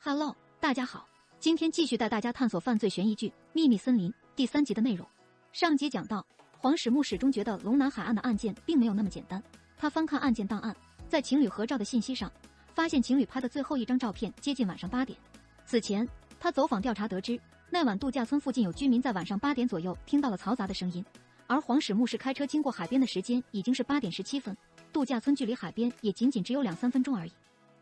Hello， 大家好，今天继续带大家探索犯罪悬疑剧《秘密森林》第3集的内容。上集讲到，黄始木始终觉得龙南海岸的案件并没有那么简单。他翻看案件档案，在情侣合照的信息上，发现情侣拍的最后一张照片接近晚上8点。此前，他走访调查得知，那晚度假村附近有居民在晚上8点左右听到了嘈杂的声音，而黄始木是开车经过海边的时间已经是8点17分，度假村距离海边也仅仅只有2-3分钟而已。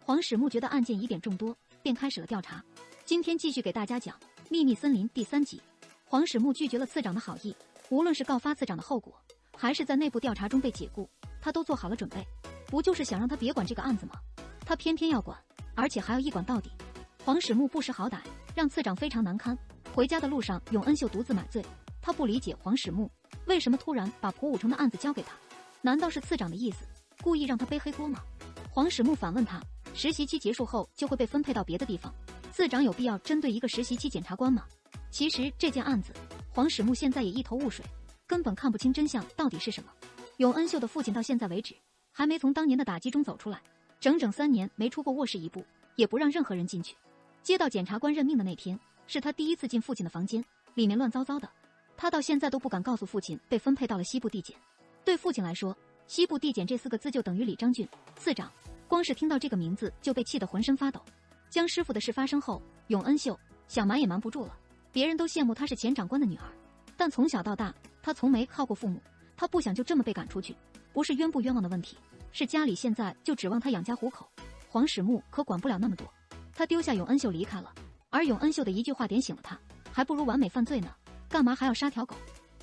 黄始木觉得案件疑点众多，便开始了调查。今天继续给大家讲《秘密森林》第3集。黄始木拒绝了次长的好意，无论是告发次长的后果，还是在内部调查中被解雇，他都做好了准备。不就是想让他别管这个案子吗？他偏偏要管，而且还要一管到底。黄始木不识好歹，让次长非常难堪。回家的路上，永恩秀独自买醉。他不理解黄始木为什么突然把蒲武成的案子交给他，难道是次长的意思，故意让他背黑锅吗？黄始木反问他，实习期结束后就会被分配到别的地方，次长有必要针对一个实习期检察官吗？其实这件案子，黄始木现在也一头雾水，根本看不清真相到底是什么。永恩秀的父亲到现在为止还没从当年的打击中走出来，整整3年没出过卧室一步，也不让任何人进去。接到检察官任命的那天，是他第一次进父亲的房间，里面乱糟糟的。他到现在都不敢告诉父亲被分配到了西部地检。对父亲来说，西部地检这4个字就等于李章俊次长，光是听到这个名字就被气得浑身发抖。江师傅的事发生后，永恩秀想瞒也瞒不住了。别人都羡慕她是前长官的女儿，但从小到大她从没靠过父母，她不想就这么被赶出去。不是冤不冤枉的问题，是家里现在就指望她养家糊口。黄始木可管不了那么多，他丢下永恩秀离开了。而永恩秀的一句话点醒了他，还不如完美犯罪呢，干嘛还要杀条狗？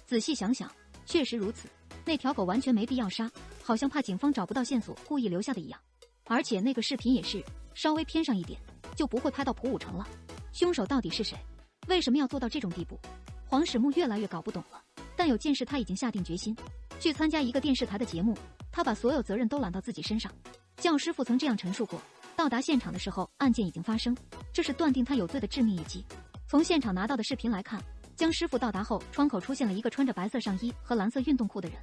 仔细想想，确实如此，那条狗完全没必要杀，好像怕警方找不到线索故意留下的一样。而且那个视频也是稍微偏上一点就不会拍到蒲武成了。凶手到底是谁？为什么要做到这种地步？黄始木越来越搞不懂了。但有件事他已经下定决心，去参加一个电视台的节目，他把所有责任都揽到自己身上。教师傅曾这样陈述过，到达现场的时候案件已经发生，这是断定他有罪的致命一击。从现场拿到的视频来看，江师傅到达后，窗口出现了一个穿着白色上衣和蓝色运动裤的人，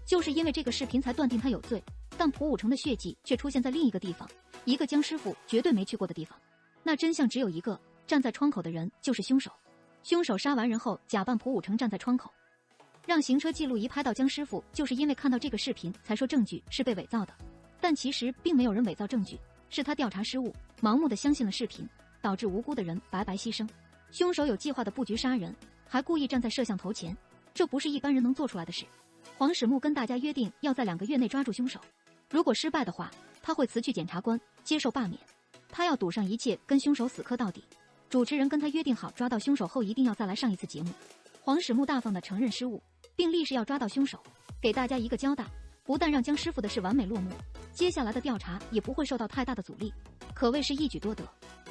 就是因为这个视频才断定他有罪。但蒲武成的血迹却出现在另一个地方，一个江师傅绝对没去过的地方。那真相只有一个，站在窗口的人就是凶手。凶手杀完人后假扮蒲武成站在窗口，让行车记录仪拍到江师傅，就是因为看到这个视频才说证据是被伪造的。但其实并没有人伪造证据，是他调查失误，盲目的相信了视频，导致无辜的人白白牺牲。凶手有计划的布局杀人，还故意站在摄像头前，这不是一般人能做出来的事。黄始木跟大家约定要在2个月内抓住凶手，如果失败的话，他会辞去检察官，接受罢免。他要赌上一切跟凶手死磕到底。主持人跟他约定好，抓到凶手后一定要再来上一次节目。黄始木大方地承认失误，并立誓要抓到凶手，给大家一个交代。不但让江师傅的事完美落幕，接下来的调查也不会受到太大的阻力，可谓是一举多得。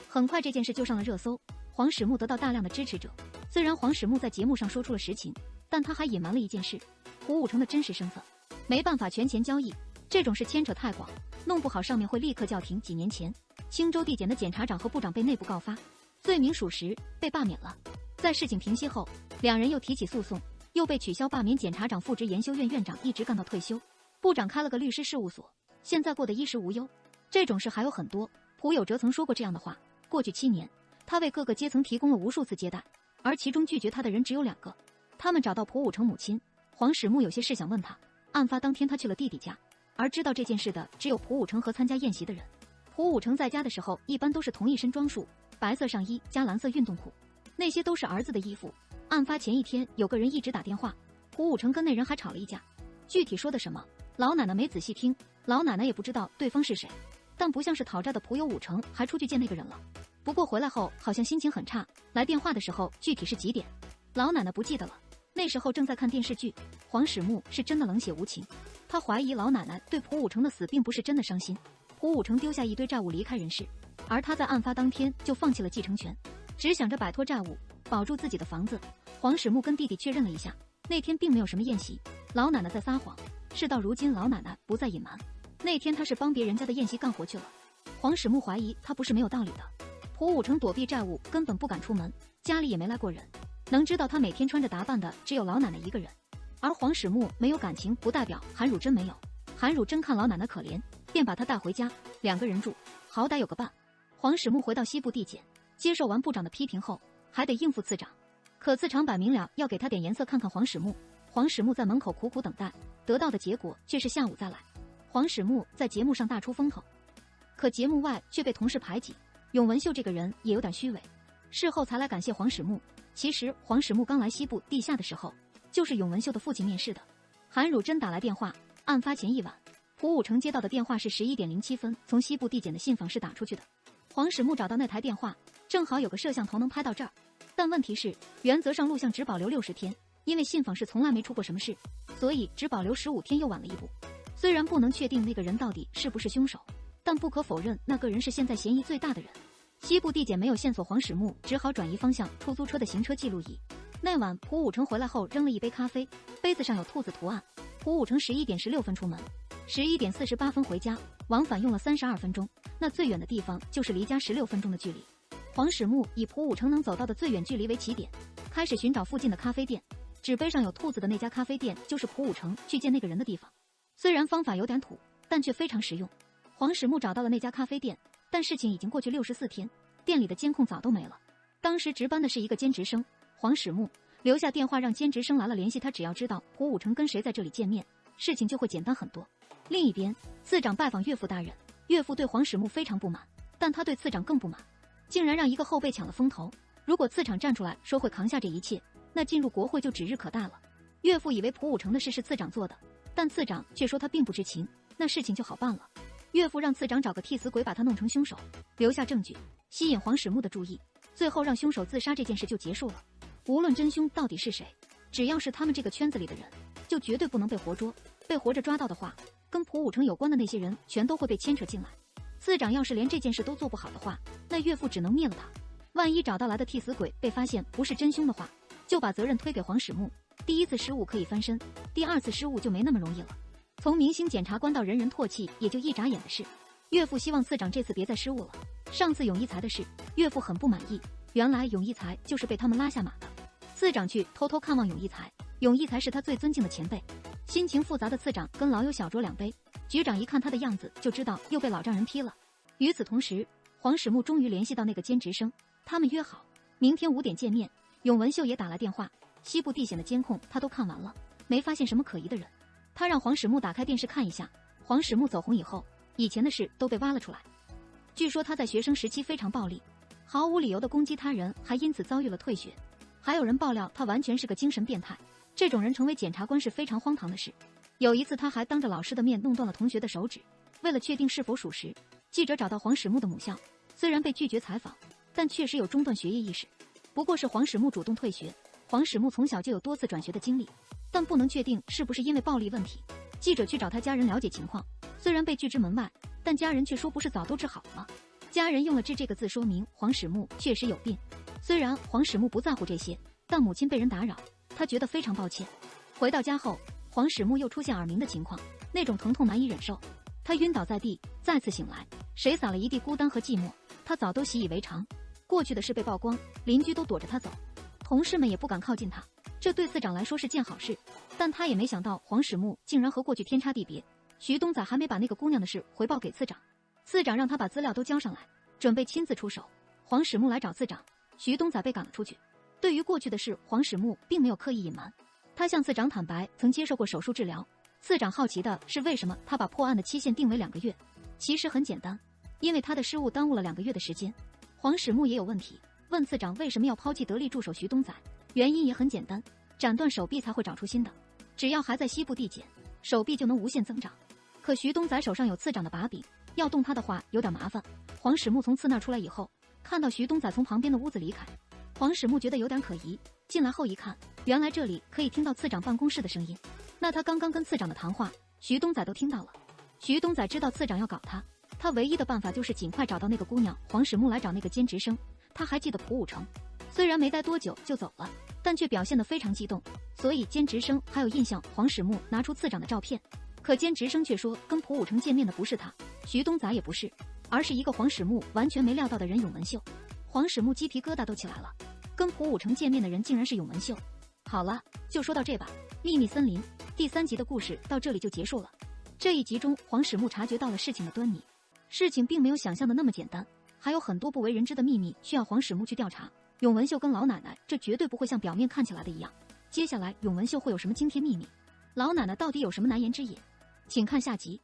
很快这件事就上了热搜，黄始木得到大量的支持者。虽然黄始木在节目上说出了实情，但他还隐瞒了一件事，蒲武成的真实身份。没办法权钱交易，这种事牵扯太广，弄不好上面会立刻叫停。几年前，青州地检的检察长和部长被内部告发，罪名属实，被罢免了。在事情平息后，2人又提起诉讼，又被取消罢免。检察长复职研修院院长一直干到退休，部长开了个律师事务所，现在过得衣食无忧。这种事还有很多。蒲有哲曾说过这样的话，过去7年，他为各个阶层提供了无数次接待，而其中拒绝他的人只有2个。他们找到蒲武成母亲，黄始木有些事想问他。案发当天他去了弟弟家，而知道这件事的只有蒲武成和参加宴席的人。蒲武成在家的时候一般都是同一身装束，白色上衣加蓝色运动裤，那些都是儿子的衣服。案发前一天，有个人一直打电话，蒲武成跟那人还吵了一架，具体说的什么老奶奶没仔细听，老奶奶也不知道对方是谁，但不像是讨债的蒲有武成还出去见那个人了。不过回来后好像心情很差，来电话的时候具体是几点，老奶奶不记得了。那时候正在看电视剧。黄始木是真的冷血无情，他怀疑老奶奶对蒲武成的死并不是真的伤心。蒲武成丢下一堆债务离开人世，而他在案发当天就放弃了继承权，只想着摆脱债务，保住自己的房子。黄始木跟弟弟确认了一下，那天并没有什么宴席，老奶奶在撒谎。事到如今，老奶奶不再隐瞒，那天他是帮别人家的宴席干活去了。黄始木怀疑他不是没有道理的。蒲武成躲避债务，根本不敢出门，家里也没来过人，能知道他每天穿着打扮的只有老奶奶一个人。而黄始木没有感情，不代表韩汝珍没有。韩汝珍看老奶奶可怜，便把她带回家，2个人住，好歹有个伴。黄始木回到西部地检，接受完部长的批评后，还得应付次长。可次长摆明了要给他点颜色看看黄始木。黄始木在门口苦苦等待，得到的结果却是下午再来。黄始木在节目上大出风头，可节目外却被同事排挤。永文秀这个人也有点虚伪，事后才来感谢黄始木。其实黄始木刚来西部地下的时候，就是永文秀的父亲面试的。韩汝珍打来电话，案发前一晚，蒲武成接到的电话是11点07分从西部地检的信访室打出去的。黄始木找到那台电话，正好有个摄像头能拍到这儿，但问题是，原则上录像只保留60天，因为信访室从来没出过什么事，所以只保留15天，又晚了一步。虽然不能确定那个人到底是不是凶手，但不可否认那个人是现在嫌疑最大的人。西部地检没有线索，黄始木只好转移方向，出租车的行车记录仪。那晚蒲武成回来后扔了一杯咖啡，杯子上有兔子图案。蒲武成11点16分出门，11点48分回家，往返用了32分钟，那最远的地方就是离家16分钟的距离。黄始木以蒲武成能走到的最远距离为起点，开始寻找附近的咖啡店。纸杯上有兔子的那家咖啡店就是蒲武成去见那个人的地方。虽然方法有点土，但却非常实用。黄始木找到了那家咖啡店，但事情已经过去64天，店里的监控早都没了。当时值班的是一个兼职生，黄始木留下电话让兼职生来了联系他，只要知道蒲武成跟谁在这里见面，事情就会简单很多。另一边，次长拜访岳父大人，岳父对黄始木非常不满，但他对次长更不满，竟然让一个后辈抢了风头。如果次长站出来说会扛下这一切，那进入国会就指日可待了。岳父以为蒲武成的事是次长做的，但次长却说他并不知情，那事情就好办了。岳父让次长找个替死鬼把他弄成凶手，留下证据，吸引黄始木的注意，最后让凶手自杀，这件事就结束了。无论真凶到底是谁，只要是他们这个圈子里的人，就绝对不能被活捉。被活着抓到的话，跟蒲武成有关的那些人全都会被牵扯进来。次长要是连这件事都做不好的话，那岳父只能灭了他。万一找到来的替死鬼被发现不是真凶的话，就把责任推给黄始木。第一次失误可以翻身，第二次失误就没那么容易了。从明星检察官到人人唾弃，也就一眨眼的事。岳父希望次长这次别再失误了。上次永一才的事，岳父很不满意，原来永一才就是被他们拉下马的。次长去偷偷看望永一才，永一才是他最尊敬的前辈。心情复杂的次长跟老友小酌2杯，局长一看他的样子就知道又被老丈人批了。与此同时，黄始木终于联系到那个兼职生，他们约好明天5点见面。永文秀也打来电话，西部地检的监控他都看完了，没发现什么可疑的人。他让黄始木打开电视看一下。黄始木走红以后，以前的事都被挖了出来。据说他在学生时期非常暴力，毫无理由的攻击他人，还因此遭遇了退学。还有人爆料他完全是个精神变态，这种人成为检察官是非常荒唐的事。有一次他还当着老师的面弄断了同学的手指。为了确定是否属实，记者找到黄始木的母校，虽然被拒绝采访，但确实有中断学业意识。不过是黄始木主动退学。黄始木从小就有多次转学的经历，但不能确定是不是因为暴力问题。记者去找他家人了解情况，虽然被拒之门外，但家人却说不是早都治好了吗？家人用了“治”这个字，说明黄始木确实有病。虽然黄始木不在乎这些，但母亲被人打扰，他觉得非常抱歉。回到家后，黄始木又出现耳鸣的情况，那种疼痛难以忍受，他晕倒在地，再次醒来，谁撒了一地孤单和寂寞，他早都习以为常。过去的事被曝光，邻居都躲着他走，同事们也不敢靠近他，这对次长来说是件好事，但他也没想到黄始木竟然和过去天差地别。徐东仔还没把那个姑娘的事回报给次长，次长让他把资料都交上来，准备亲自出手。黄始木来找次长，徐东仔被赶了出去。对于过去的事，黄始木并没有刻意隐瞒，他向次长坦白曾接受过手术治疗。次长好奇的是为什么他把破案的期限定为2个月，其实很简单，因为他的失误耽误了2个月的时间。黄始木也有问题，问次长为什么要抛弃得力助手徐东仔，原因也很简单，斩断手臂才会长出新的，只要还在西部地检，手臂就能无限增长。可徐东仔手上有次长的把柄，要动他的话有点麻烦。黄始木从次那儿出来以后，看到徐东仔从旁边的屋子离开，黄始木觉得有点可疑，进来后一看，原来这里可以听到次长办公室的声音，那他刚刚跟次长的谈话，徐东仔都听到了。徐东仔知道次长要搞他，他唯一的办法就是尽快找到那个姑娘。黄始木来找那个兼职生，他还记得蒲武成，虽然没待多久就走了，但却表现得非常激动，所以兼职生还有印象。黄始木拿出次长的照片，可兼职生却说跟蒲武成见面的不是他，徐东仔也不是，而是一个黄始木完全没料到的人——永文秀。黄始木鸡皮疙瘩都起来了，跟蒲武成见面的人竟然是永文秀。好了，就说到这吧。秘密森林第3集的故事到这里就结束了。这一集中，黄始木察觉到了事情的端倪，事情并没有想象的那么简单。还有很多不为人知的秘密需要黄始木去调查。永文秀跟老奶奶这绝对不会像表面看起来的一样。接下来永文秀会有什么惊天秘密？老奶奶到底有什么难言之隐？请看下集。